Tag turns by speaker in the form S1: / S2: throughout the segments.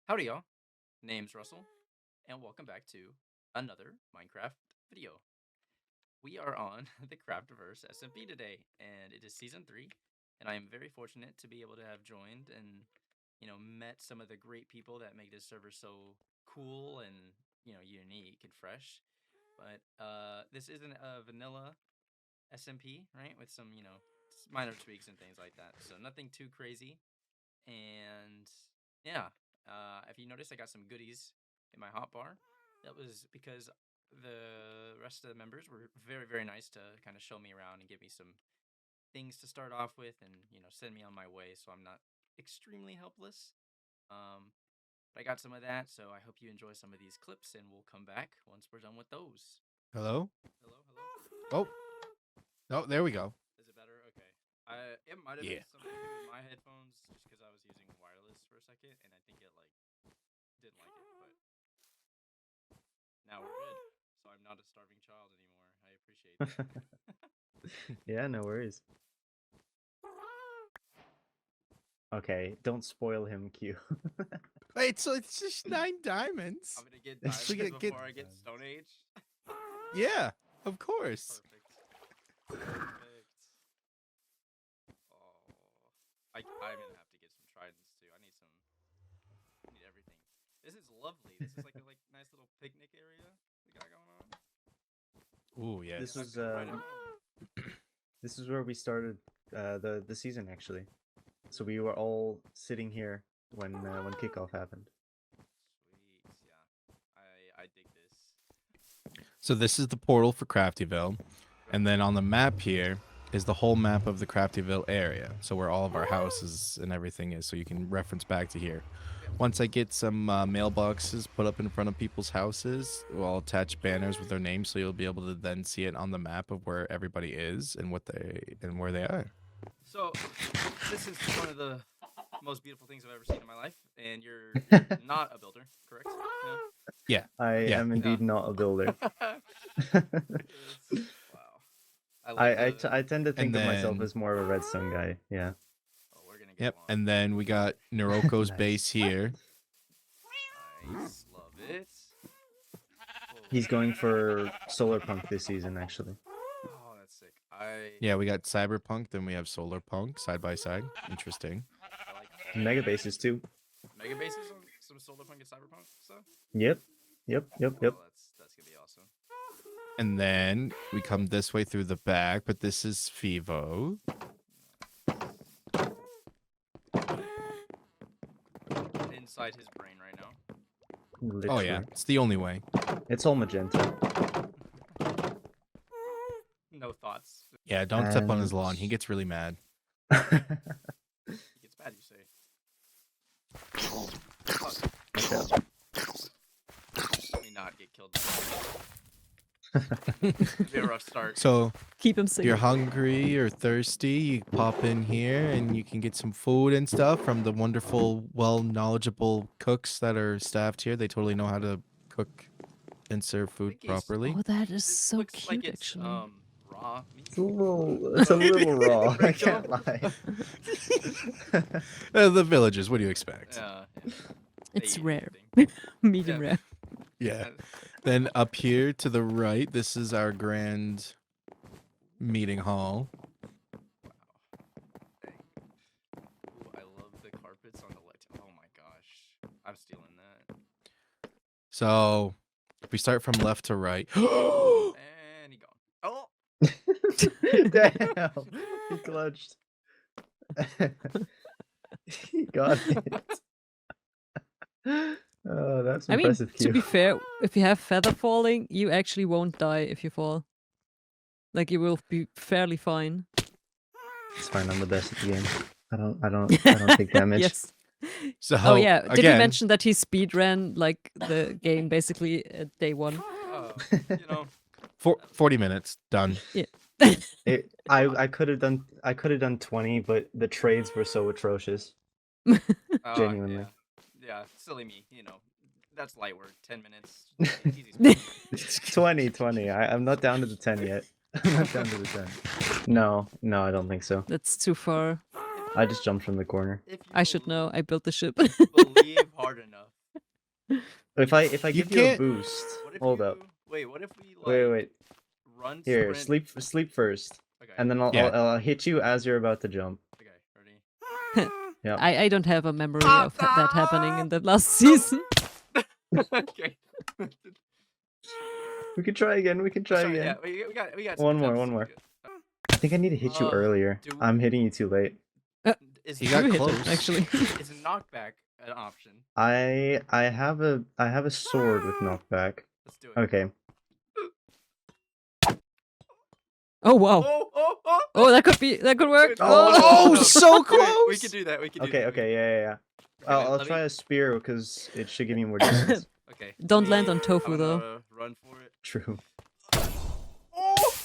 S1: Howdy y'all, name's Russell, and welcome back to another Minecraft video. We are on the Craftiverse SMP today, and it is Season 3, and I am very fortunate to be able to have joined and, met some of the great people that make this server so cool and, unique and fresh. But, this isn't a vanilla SMP, right, with some, minor tweaks and things like that, so nothing too crazy, and yeah, if you notice, I got some goodies in my hotbar. That was because the rest of the members were very, very nice to kind of show me around and give me some things to start off with, and send me on my way, so I'm not extremely helpless. But I got some of that, so I hope you enjoy some of these clips, and we'll come back once we're done with those.
S2: Hello?
S1: Hello, hello.
S2: Oh, there we go.
S1: Is it better? Okay. It might have been something to do with my headphones, just because I was using wireless for a second, and I think it didn't like it. But now we're good, so I'm not a starving child anymore. I appreciate that.
S3: Yeah, no worries. Okay, don't spoil him, Q.
S2: Wait, so it's just 9 diamonds?
S1: I'm gonna get diamonds before I get Stone Age.
S2: Yeah, of course.
S1: Perfect. Oh, I'm gonna have to get some tridents too. I need everything. This is lovely. This is like a nice little picnic area we got going on.
S2: Ooh, yeah.
S3: This was
S1: Right at home.
S3: this is where we started the season actually. So we were all sitting here when kickoff happened.
S1: Sweet, yeah. I dig this.
S2: So this is the portal for Craftyville, and then on the map here is the whole map of the Craftyville area. So where all of our houses and everything is, so you can reference back to here. Once I get some mailboxes put up in front of people's houses, I'll attach banners with their names, so you'll be able to then see it on the map of where everybody is and where they are.
S1: So, this is one of the most beautiful things I've ever seen in my life, and you're not a builder, correct? No?
S2: Yeah.
S3: I am indeed not a builder.
S1: Wow.
S3: I tend to think of myself
S2: then-
S3: as more of a redstone guy. Yeah.
S1: Oh, we're gonna get
S2: Yep.
S1: along.
S2: And then we got Neroko's
S3: Nice.
S2: base here.
S1: Nice, love it.
S3: He's going for solar punk this season actually.
S1: Oh, that's sick.
S2: Yeah, we got Cyberpunk, then we have Solarpunk side by side. Interesting.
S1: I like
S3: Mega bases too.
S1: mega bases on some solarpunk and cyberpunk stuff.
S3: Yep.
S1: Oh, that's gonna be awesome.
S2: And then we come this way through the back, but this is Fivo.
S1: Inside his brain right now.
S3: Literally.
S2: Oh yeah, it's the only way.
S3: It's all magenta.
S1: No thoughts.
S2: Yeah, don't step on his
S3: And-
S2: lawn. He gets really mad.
S1: He gets mad, you say. Let me not get killed. It'd be a rough start.
S2: So
S4: Keep him
S2: if
S4: safe.
S2: you're hungry or thirsty, you pop in here and you can get some food and stuff from the wonderful, knowledgeable cooks that are staffed here. They totally know how to cook and serve food
S1: Think he's-
S2: properly.
S4: Oh, that is
S1: This
S4: so
S1: looks
S4: cute,
S1: like it's,
S4: actually.
S1: raw meat.
S3: It's a little raw. I can't lie.
S2: The villagers, what do you expect?
S1: Yeah.
S4: It's
S1: They eat
S4: rare.
S1: everything.
S4: Medium
S1: Yeah.
S4: rare.
S2: Yeah. Then up here to the right, this is our grand meeting hall.
S1: Wow. Dang. Ooh, I love the carpets on the left. Oh my gosh. I'm stealing that.
S2: So if we start from left to right.
S1: And he gone. Oh!
S3: Damn, he clutched. He got it. Oh, that's
S4: I mean,
S3: impressive.
S4: to be fair, if you have feather falling, you actually won't die if you fall. Like, you will be fairly fine.
S3: It's fine. I'm the best at the game. I don't take damage.
S4: Yes.
S2: So
S4: Oh yeah. Did
S2: again,
S4: you mention that he speedran like the game basically at day 1?
S1: You know.
S2: 40 minutes done.
S3: I could have done 20, but the trades were so atrocious. Genuinely.
S1: Yeah, silly me. That's light work. 10 minutes. Easy.
S3: 20. I'm not down to the 10 yet. I'm not down to the 10. No, I don't think so.
S4: That's too far.
S3: I just jumped from the corner.
S1: If you
S4: I should know. I built the ship.
S1: believe hard enough.
S3: If I
S2: You
S3: give you a
S2: can't-
S3: boost,
S1: What if
S3: hold
S1: you,
S3: up.
S1: Wait, what if we like
S3: Wait.
S1: run
S3: Here,
S1: sprint?
S3: sleep first,
S1: Okay.
S3: and then
S2: Yeah.
S3: I'll hit you as you're about to jump.
S1: Okay, ready?
S3: Yeah.
S4: I don't have a memory of that happening in the last season.
S1: Okay.
S3: We can try again. We can try
S1: Sorry,
S3: again.
S1: yeah, we got
S3: One
S1: some
S3: more,
S1: attempts.
S3: one more. I think I need to hit you earlier.
S1: do-
S3: I'm hitting you too late.
S1: Is
S2: He got
S4: You hit him,
S2: close.
S4: actually.
S1: is knockback an option?
S3: I have a sword with knockback.
S1: Let's do it.
S3: Okay.
S4: Oh wow.
S1: Oh!
S4: Oh, that could work.
S1: Good.
S2: Oh,
S1: no.
S2: so
S1: Wait, we
S2: close!
S1: can do that. We can do
S3: Okay,
S1: that.
S3: okay, yeah.
S1: Okay,
S3: I'll
S1: let
S3: try
S1: me-
S3: a spear because it should give me more distance.
S1: Okay.
S4: Don't land on tofu
S1: I'm
S4: though.
S1: gonna run for it.
S3: True.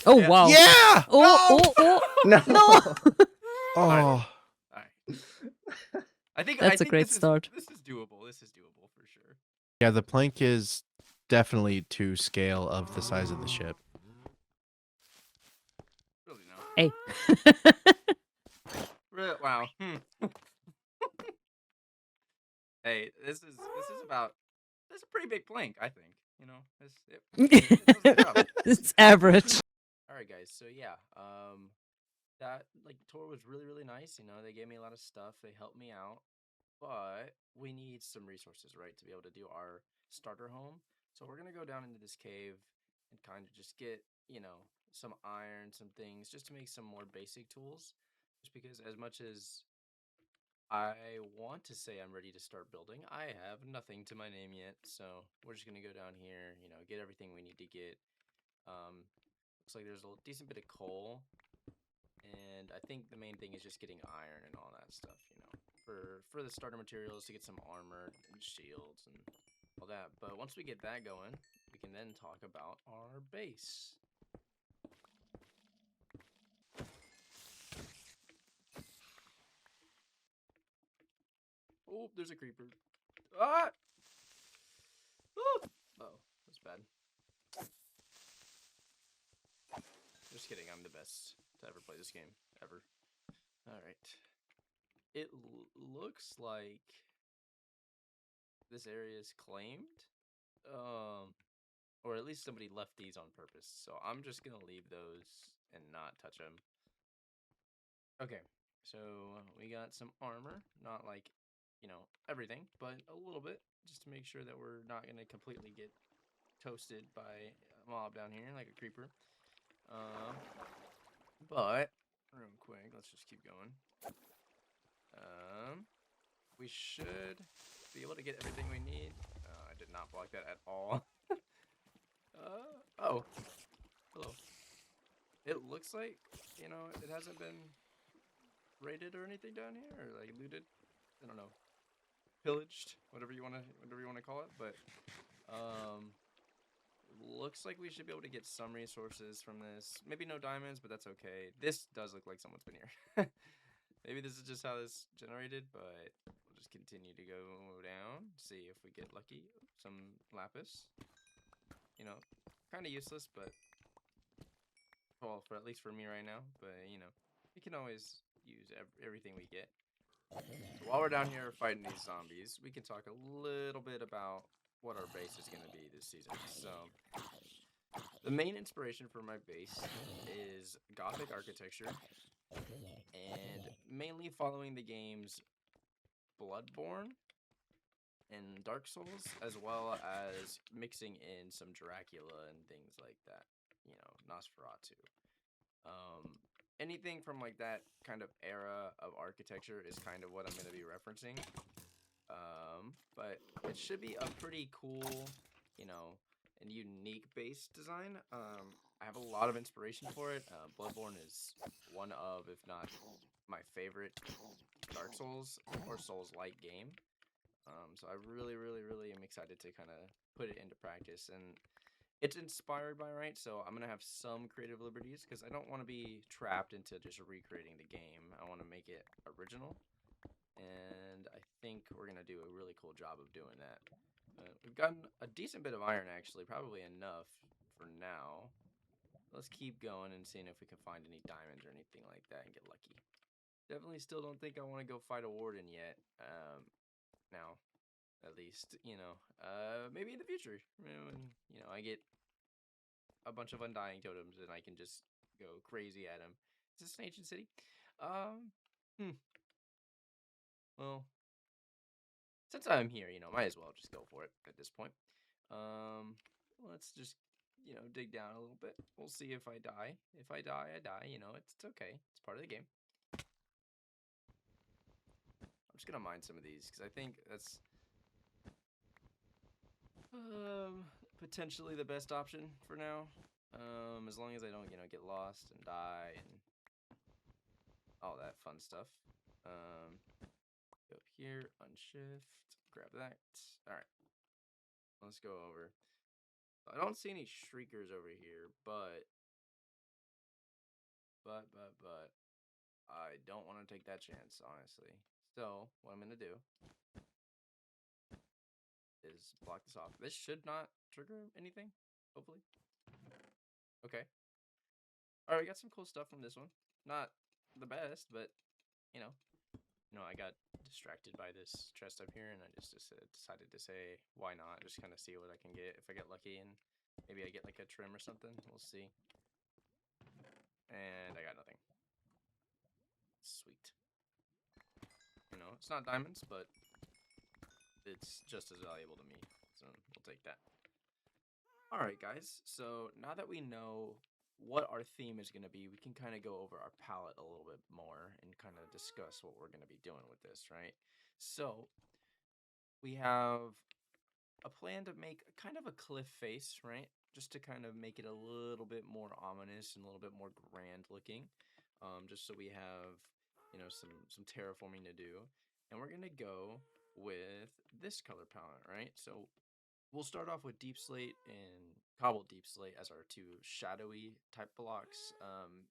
S4: Oh
S1: Yeah.
S4: wow.
S2: Yeah!
S4: Oh.
S3: No.
S4: No!
S2: Oh.
S1: Alright. I think
S4: That's a
S1: think
S4: great
S1: this
S4: start.
S1: This is doable. This is doable for sure.
S2: Yeah, the plank is definitely to scale of the size of the ship.
S1: Really no.
S4: Hey.
S1: Wow. Hey, this is about. This is a pretty big plank, I think. You know, it does the job.
S4: It's average.
S1: All right, guys. So yeah, that like tour was really nice. You know, they gave me a lot of stuff. They helped me out, but we need some resources, right, to be able to do our starter home. So we're gonna go down into this cave and kind of just get, you know, some iron, some things, just to make some more basic tools. Just because, as much as I want to say I'm ready to start building, I have nothing to my name yet. So we're just gonna go down here, you know, get everything we need to get. Looks like there's a decent bit of coal, and I think the main thing is just getting iron and all that stuff, you know, for the starter materials to get some armor and shields and all that. But once we get that going, we can then talk about our base. Oh, there's a creeper. Ah! Oh, that's bad. Just kidding, I'm the best to ever play this game, ever. Alright. It looks like this area is claimed. Or at least somebody left these on purpose. So I'm just gonna leave those and not touch them. Okay, so we got some armor. Not like, you know, everything, but a little bit. Just to make sure that we're not gonna completely get toasted by a mob down here, like a creeper. But real quick, let's just keep going. We should be able to get everything we need. I did not block that at all. Oh, hello. It looks like, you know, it hasn't been raided or anything down here, or like looted. I don't know, pillaged, whatever you wanna call it. But looks like we should be able to get some resources from this. Maybe no diamonds, but that's okay. This does look like someone's been here. Maybe this is just how this generated, but we'll just continue to go down, see if we get lucky. Some lapis. You know, kind of useless, but well, for at least for me right now. But you know, we can always use everything we get. So while we're down here fighting these zombies, we can talk a little bit about what our base is going to be this season. So the main inspiration for my base is Gothic architecture, and mainly following the games Bloodborne and Dark Souls, as well as mixing in some Dracula and things like that. You know, Nosferatu. Anything from like that kind of era of architecture is kind of what I'm going to be referencing. But it should be a pretty cool, you know, and unique base design. I have a lot of inspiration for it. Bloodborne is one of, if not my favorite Dark Souls or Souls-like game. So I really am excited to kind of put it into practice, and it's inspired by, right? So I'm gonna have some creative liberties because I don't want to be trapped into just recreating the game. I want to make it original, and I think we're gonna do a really cool job of doing that. We've gotten a decent bit of iron, actually, probably enough for now. Let's keep going and seeing if we can find any diamonds or anything like that and get lucky. Definitely still don't think I want to go fight a warden yet. Now, At least, you know, maybe in the future, when, you know, I get a bunch of undying totems and I can just go crazy at them. Is this an ancient city? Um, hmm. Well, since I'm here, you know, might as well just go for it at this point. Let's just, you know, dig down a little bit. We'll see if I die. If I die, I die. You know, it's okay. It's part of the game. I'm just gonna mine some of these because I think that's potentially the best option for now. As long as I don't, you know, get lost and die and all that fun stuff. Go up here, unshift, grab that. All right, let's go over. I don't see any shriekers over here, but I don't want to take that chance, honestly. So what I'm gonna do is block this off. This should not trigger anything, hopefully. Okay. All right, we got some cool stuff from this one. Not the best, but you know, I got distracted by this chest up here, and I just decided to say, why not? Just kind of see what I can get. If I get lucky, and maybe I get like a trim or something, we'll see. And I got nothing. Sweet. You know, it's not diamonds, but it's just as valuable to me, so we'll take that. All right, guys. So now that we know what our theme is going to be, we can kind of go over our palette a little bit more and kind of discuss what we're going to be doing with this, right? So we have a plan to make kind of a cliff face, right? Just to kind of make it a little bit more ominous and a little bit more grand looking. Just so we have, you know, some terraforming to do. And we're gonna go with this color palette, right? So we'll start off with Deepslate and Cobbled Deepslate as our two shadowy type blocks,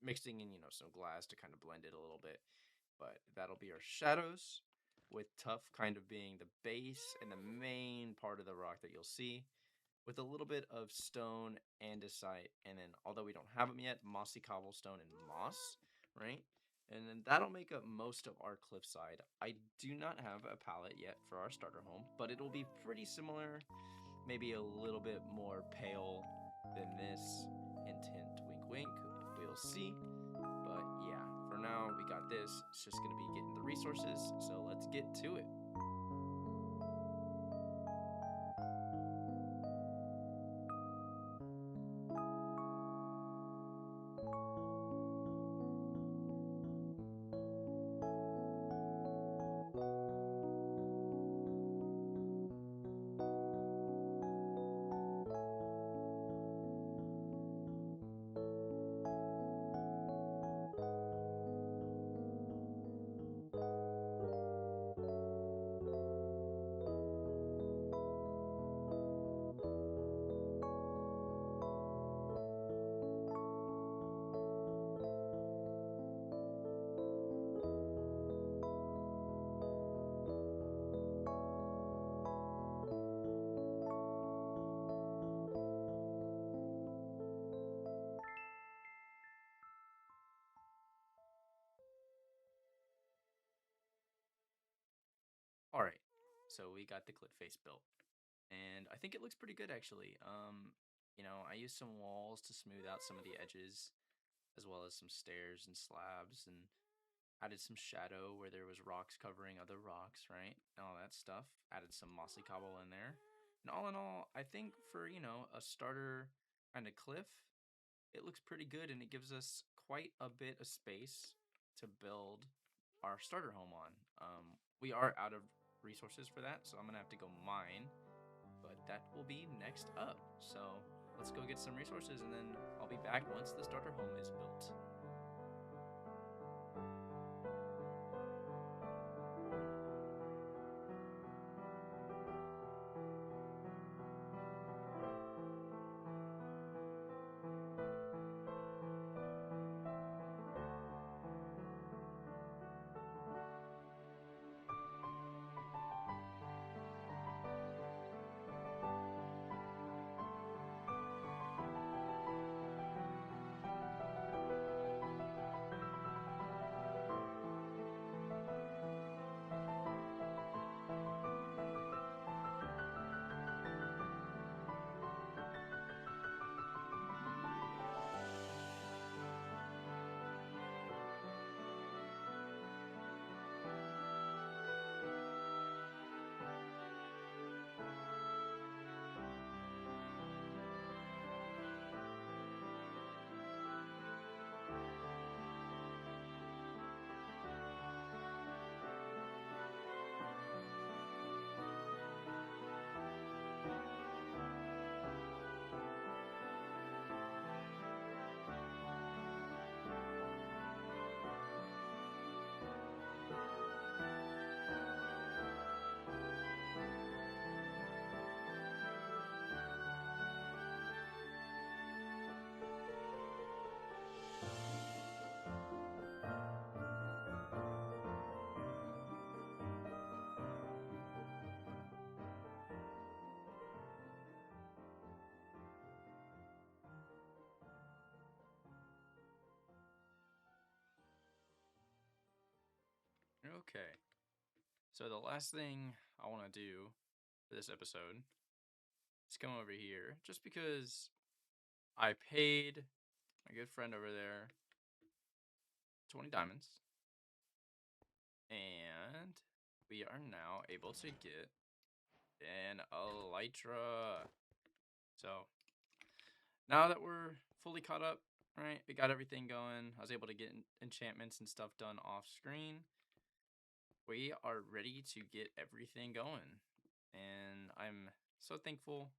S1: mixing in, you know, some glass to kind of blend it a little bit. But that'll be our shadows, with Tough kind of being the base and the main part of the rock that you'll see, with a little bit of stone, andesite, and then, although we don't have them yet, mossy cobblestone and moss, right? And then that'll make up most of our cliffside. I do not have a palette yet for our starter home, but it'll be pretty similar, maybe a little bit more pale than this. Hint, hint, wink, wink. We'll see. But yeah, for now, we got this. It's just going to be getting the resources, so let's get to it. All right, so we got the cliff face built, and I think it looks pretty good actually. You know, I used some walls to smooth out some of the edges, as well as some stairs and slabs, and added some shadow where there was rocks covering other rocks, right? And all that stuff. Added some mossy cobble in there. And all in all, I think for, you know, a starter kind of cliff, it looks pretty good, and it gives us quite a bit of space to build our starter home on. We are out of resources for that, so I'm gonna have to go mine, but that will be next up. So let's go get some resources, and then I'll be back once the starter home is built. Okay. So the last thing I want to do for this episode is come over here just because I paid my good friend over there 20 diamonds. And we are now able to get an elytra. So now that we're fully caught up, right? We got everything going. I was able to get enchantments and stuff done off screen. We are ready to get everything going. And I'm so thankful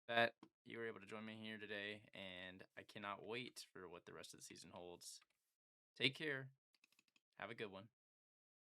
S1: that you were able to join me here today. And I cannot wait for what the rest of the season holds. Take care. Have a good one.